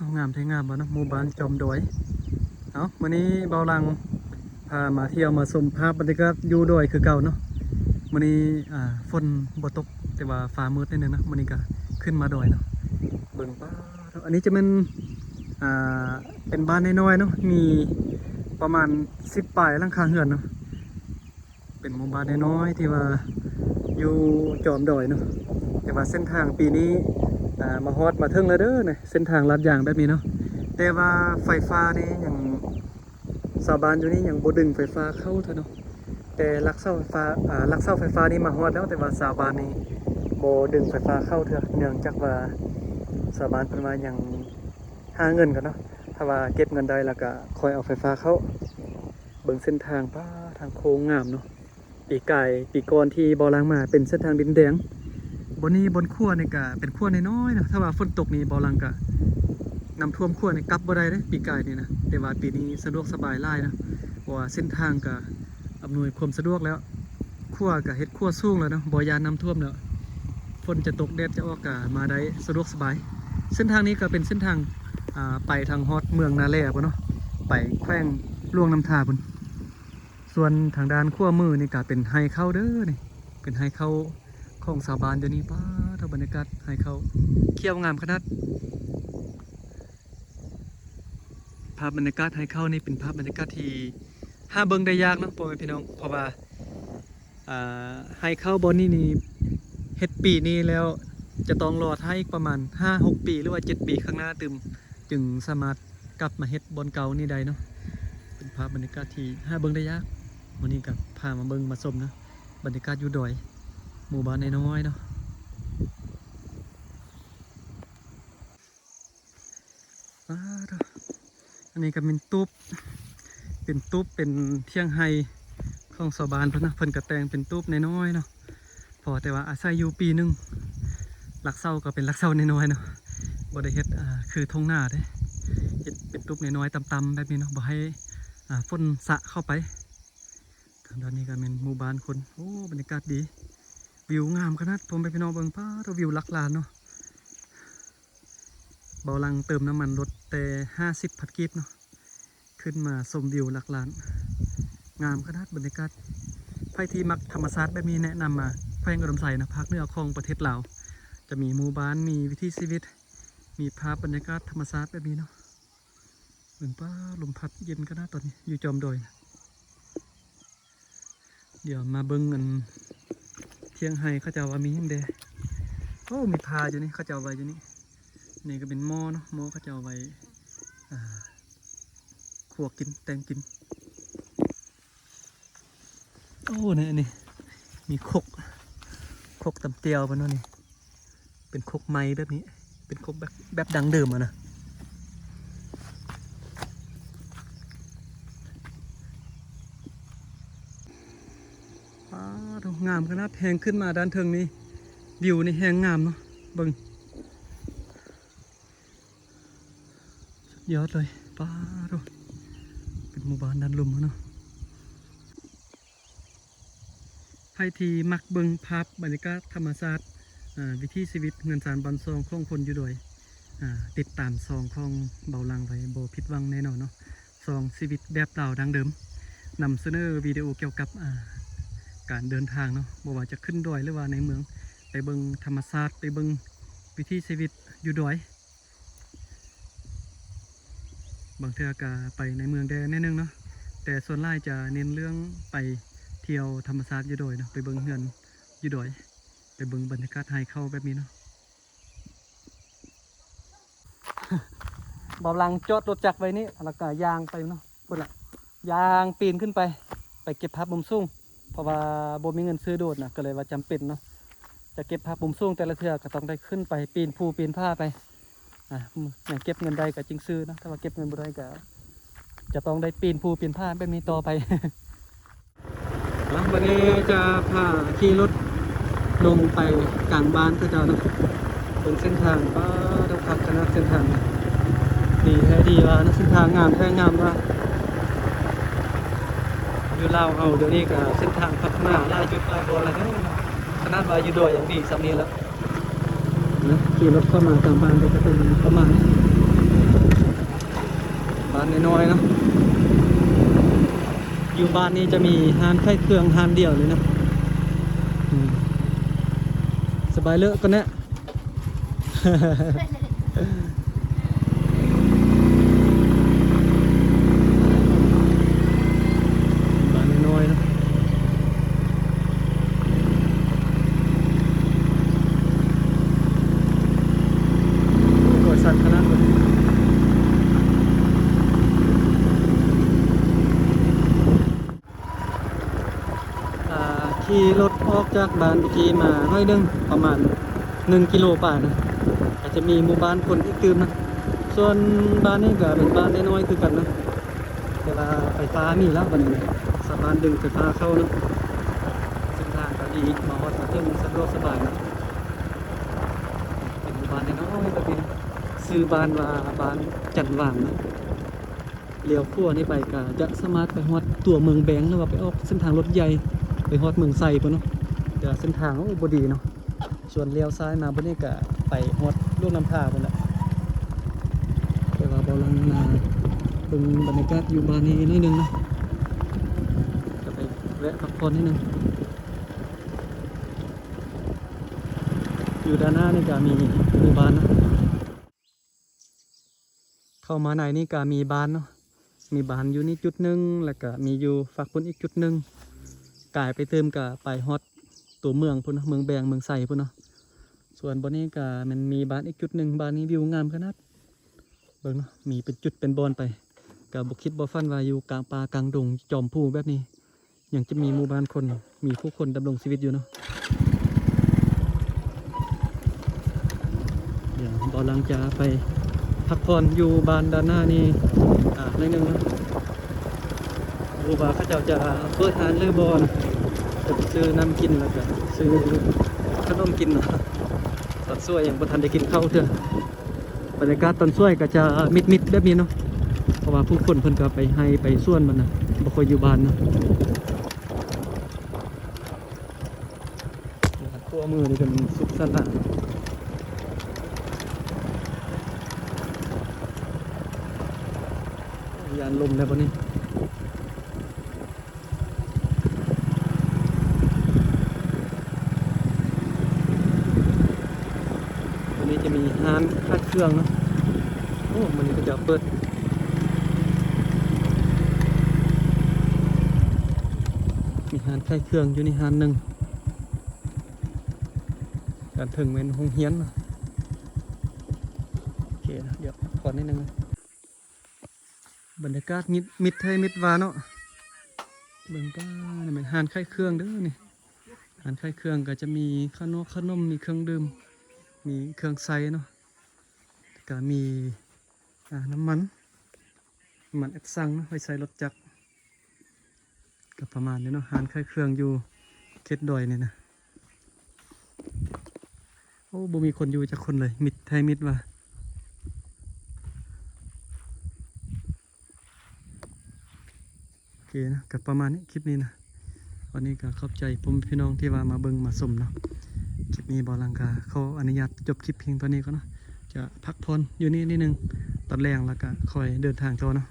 ทำงามใช้งามบ่เนาะหมู่บ้านจอมดอยเอาวันนี้เบาลังพามาเที่ยวมาชมภาพบรรยากาศอยู่ดอยคือเก่าเนาะวันนี้ฝนบ่ตกแต่ว่าฟ้ามืดนิดนึงนะวันนี้ก็ขึ้นมาดอยเนาะเบิ่งป้าอันนี้จะเป็นอ่าเป็นบ้านน้อยๆเนาะมีประมาณ10 ปลายหลังคาเรือนเนาะเป็นหมู่บ้านน้อยๆที่ว่าอยู่จอมดอยเนาะแต่ว่าเส้นทางปีนี้มาฮอดมาถึงแล้วเด้อเนี่ยเส้นทางลัดยางแบบนี้เนาะแต่ว่าไฟฟ้านี่ยังชาวบ้านอยู่นี่ยังบ่ดึงไฟฟ้าเข้าเถอะเนาะแต่ลักเสาไฟฟ้าลักเสาไฟฟ้านี่มาฮอดแล้วแต่ว่าชาวบ้านนี่บ่ดึงไฟฟ้าเข้าเถอะเนื่องจากว่าชาวบ้านเพิ่นว่ายังหาเงินกันเนาะถ้าว่าเก็บเงินได้แล้วก็คอยเอาไฟฟ้าเข้าเบิ่งเส้นทางป้าทางโค้งงามเนาะปีกายปีก่อนที่บ่ล้างมาเป็นเส้นทางดินแดงบนนี้บนขั้วนี่ก็เป็นขั้วน้อยๆนะถ้าว่าฝนตกนี่บ่ล้างก็น้ำท่วมขั้วนี่กลับบ่ได้เด้ปีกายนี่นะแต่ว่าปีนี้สะดวกสบายหลายนะเพราะว่าเส้นทางก็อำนวยความสะดวกแล้วขั้วก็เฮ็ดขั้วสูงแล้วเนาะบ่ยานน้ำท่วมแล้วฝนจะตกแดดจะออกก็มาได้สะดวกสบายเส้นทางนี้ก็เป็นเส้นทางไปทางฮอดเมืองนาแลพุ่นเนาะไปแขวงหลวงน้ำทาพุ่นส่วนทางด้านขั้วมือนี่ก็เป็นไฮเข้าเด้อนี่เป็นไฮเข้าของชาวบ้านเดี๋ยวนี้ป้าเท่าบรรยากาศไฮเข้าเขี้ยวงามขนาดภาพบรรยากาศไฮเข้านี่เป็นภาพบรรยากาศที่หาเบิ่งได้ยากเนาะพ่อแม่พี่น้องเพราะว่าไฮเข้าบอนนี่เฮ็ดปีนี้แล้วจะต้องรอท้ายอีกประมาณ 5-6 ปีหรือว่า 7 ปีข้างหน้าจึงสามารถกลับมาเฮ็ดบอนเก่านี่ได้เนาะเป็นภาพบรรยากาศที่หาเบิ่งได้ยากวันนี้กับพามาเบิ่งมาชมนะบรรยากาศอยู่ดอยหมู่บ้านน้อยๆเนาะอันนี้ก็เป็นตุ๊บเป็นเที่ยงไฮของชาวบ้านเพิ่นนะเพิ่นกระแตงเป็นตุ๊บน้อยๆเนาะพอแต่ว่าอาศัยอยู่ปีนึงหลักเศร้าก็เป็นหลักเศร้าน้อยๆเนาะบ่ได้เฮ็ดคือทงหน้าเด้เฮ็ดเป็นตุ๊บน้อยๆต่ำๆแบบนี้เนาะบ่ให้ฝนสะเข้าไปทางด้านนี้ก็เป็นหมู่บ้านคนโอ้บรรยากาศดีวิวงามขนาดผมไปพี่น้องเบิ่งป้าเราวิวหลักล้านเนาะเบาลังเติมน้ำมันรถแต่50 พัดกีบเนาะขึ้นมาชมวิวหลักล้านงามขนาดบรรยากาศใครที่มักธรรมชาติแบบนี้แนะนำมาแขวงอุดมไซนะภาคเหนือของประเทศลาวจะมีหมู่บ้านมีวิถีชีวิตมีภาพบรรยากาศธรรมชาติแบบนี้เนาะเหมือนป้าลมพัดเย็นขนาดตอนนี้อยู่จอมดอยเดี๋ยวมาเบิ้งกันเที่ยงไฮเขาจะว่ามีอย่างเดโอ้มีพาอยู่นี่เขาจะเอาไว้อยู่นี่นี่ก็เป็นหม้อเนาะหม้อเขาจะเอาไว้ขั่วกินแตงกินโอ้นี่มีคกตำเตียวปะเนาะนี่เป็นคกไม้แบบนี้เป็นคกแบบดังเดิมอะนะดูงามขนาดแหงขึ้นมาด้านเทิงนี้วิวนี่แหงงามเนาะเบิ่งสุดยอดเลยป้าดูเป็นหมู่บ้านด้านลุ่มเนาะใครที่มักเบิ่งภาพบรรยากาศธรรมชาติวิถีชีวิตเงินสารบันซองของคนอยู่ด้วยติดตามซองของเบาลังไว้โบผิดหวังแน่นอนเนาะซองชีวิตแบบเก่าดังเดิมนำเสนอวิดีโอเกี่ยวกับการเดินทางเนาะบอกว่าจะขึ้นดอยหรือว่าในเมืองไปเบิ่งธรรมชาติไปเบิ่งวิถีชีวิตอยู่ดอยบางเทื่อก็ไปในเมืองได้แน่นึงเนาะแต่ส่วนใหญ่จะเน้นเรื่องไปเที่ยวธรรมชาติอยู่ดอยเนาะไปเบิ่งเฮือนอยู่ดอยไปเบิ่งบรรยากาศไฮเข้าแบบนี้เนาะเบาลังจอดรถจักรไว้นี่แล้วก็ยางไปเนาะพุ่นละยางปีนขึ้นไปเก็บภาพมุมสูงเพราะว่าบ่มีเงินซื้อโดดนะก็เลยว่าจำเป็นเนาะจะเก็บภาพมุมสูงแต่ละเทื่อก็ต้องได้ขึ้นไปปีนภูปีนผ้าไปอย่างเก็บเงินได้ก็จริงซื้อนะถ้าว่าเก็บเงินบ่ได้ก็จะต้องได้ปีนภูปีนผ้าแบบนี้ต่อไป วันนี้จะพาขี่รถลงไปกลางบ้านก็จะเนาะเป็นเส้นทางป้าต้องพักกันนะเส้นทางดีแท้ดีว่านะเส้นทางงามแท้งามว่าอยู่ลาวเอาเดี๋ยวนี้ก็เส้นทางพัฒนาหลายจุดหลายบนแล้วขนาดว่าอยู่ดอยอย่างดีสำเนียงแล้ว นะขี่รถเข้ามาตามบ้านก็จะเป็นประมาณนี้บ้านน้อยๆเนาะอยู่บ้านนี้จะมีห้านไข่เครื่องห้านเดียวเลยนะอืมสบายเลอะก็เนี่ยบ้านน้อยๆเนาะโอ้ยสั่นขนาดเลยขี่รถออกจากบ้านเมื่อกี้มาน้อยนึงประมาณ1 กิโลป่านะอาจจะมีหมู่บ้านคนที่ตื่นนะส่วนบ้านนี้ก็เป็นบ้านน้อยๆคือกันนะเวลาไฟฟ้ามีแล้ววันนี้สามารถดึงไฟฟ้าเข้านะเส้นทางก็ดีมาวัดมาเที่ยวสะดวกสบายนะเป็นหมู่บ้านน้อยๆแบบนี้ซื้อบ้านว่าบ้านจันว่างนะเลี้ยวขั้วนี่ไปก็จะสามารถไปฮอดตัวเมืองแบงหรือว่าไปออกเส้นทางรถใหญ่ไปฮอดเมืองไซปุ่นเนาะแต่เส้นทางโอ้บ่ดีเนาะส่วนเลี้ยวซ้ายมาบนนี้ก็ไปฮอดลูกน้ำท่าพุ่นแหละแต่ว่าบ่ลังนาเบิ่งบรรยากาศอยู่บ้านนี้นิดนึงนะจะไปแวะพักผ่อนนิดนึงอยู่ด้านหน้านี่ก็มีหมู่บ้านนะเข้ามาในนี่ก็มีบ้านเนาะมีบ้านอยู่นี่จุดหนึ่งแล้วก็มีอยู่ฝั่งพุ่นอีกจุดหนึ่งกายไปเติมกับไปฮอตตัวเมืองพุ่นเนาะเมืองแบงเมืองไซพุ่นเนาะส่วนบนนี้ก็มันมีบ้านอีกจุดหนึ่งบ้านนี้วิวงามขนาดเบิ่งเนาะมีเป็นจุดเป็นบอนไปกับบคิดบ่ฟันว่าอยู่กลางป่ากลางดงจอมผู้แบบนี้ยังจะมีหมู่บ้านคนมีผู้คนดำรงชีวิตอยู่เนาะเดี๋ยวบอลังจะไปพักผ่อนอยู่บ้านด้านหน้านี่ในหนึ่งนะรูบาเขาเจ้าจะเปิดร้านเลยบอลจะไปซื้อน้ำกินแล้วก็ซื้อขนมกินเนาะตอนช่วยอย่างบนทันได้กินข้าวเถอะบรรยากาศตอนช่วยก็จะมิดแบบนี้เนาะเพราะว่าผู้คนเพิ่นก็ไปให้ไปส่วนมันนะบ่ค่อยอยู่บ้านนะตัวมือนี่ก็มันสุขสันต์ยานลมแล้วบนนี้วันนี้จะมีร้านคัดเครื่องเนาะโอ้มันนี้ก็จะเปิดมีร้านคัดเครื่องอยู่ในร้านหนึ่งการถึงเป็นห้องเฮียนนะโอเคนะเดี๋ยวขอนิดนึงนะบรรยากาศมิดไทยมิดวาเนาะเบิ่งป้านี่เป็นร้านคัดเครื่องเด้อนี่ร้านคัดเครื่องก็จะมีขนมมีเครื่องดื่มมีเครื่องใส่เนาะก็มีน้ำมันเอสซังเนาะไว้ใส่รถจักรก็ประมาณนี้เนาะร้านขายเครื่องอยู่เขตดอยนี่นะโอ้บ่มีคนอยู่จักคนเลยมิดไทยมิดว่าโอเคนะก็ประมาณนี้คลิปนี้นะวันนี้ก็ขอบใจผมพี่น้องที่ว่ามาเบิ่งมาชมเนาะคลิปนี้บอลังกาเขาอนุญาตจบคลิปเพียงตัวนี้ก็เนาะจะพักผ่อนอยู่นี่นิดนึงตอนแรงแล้วก็คอยเดินทางต่อเนาะ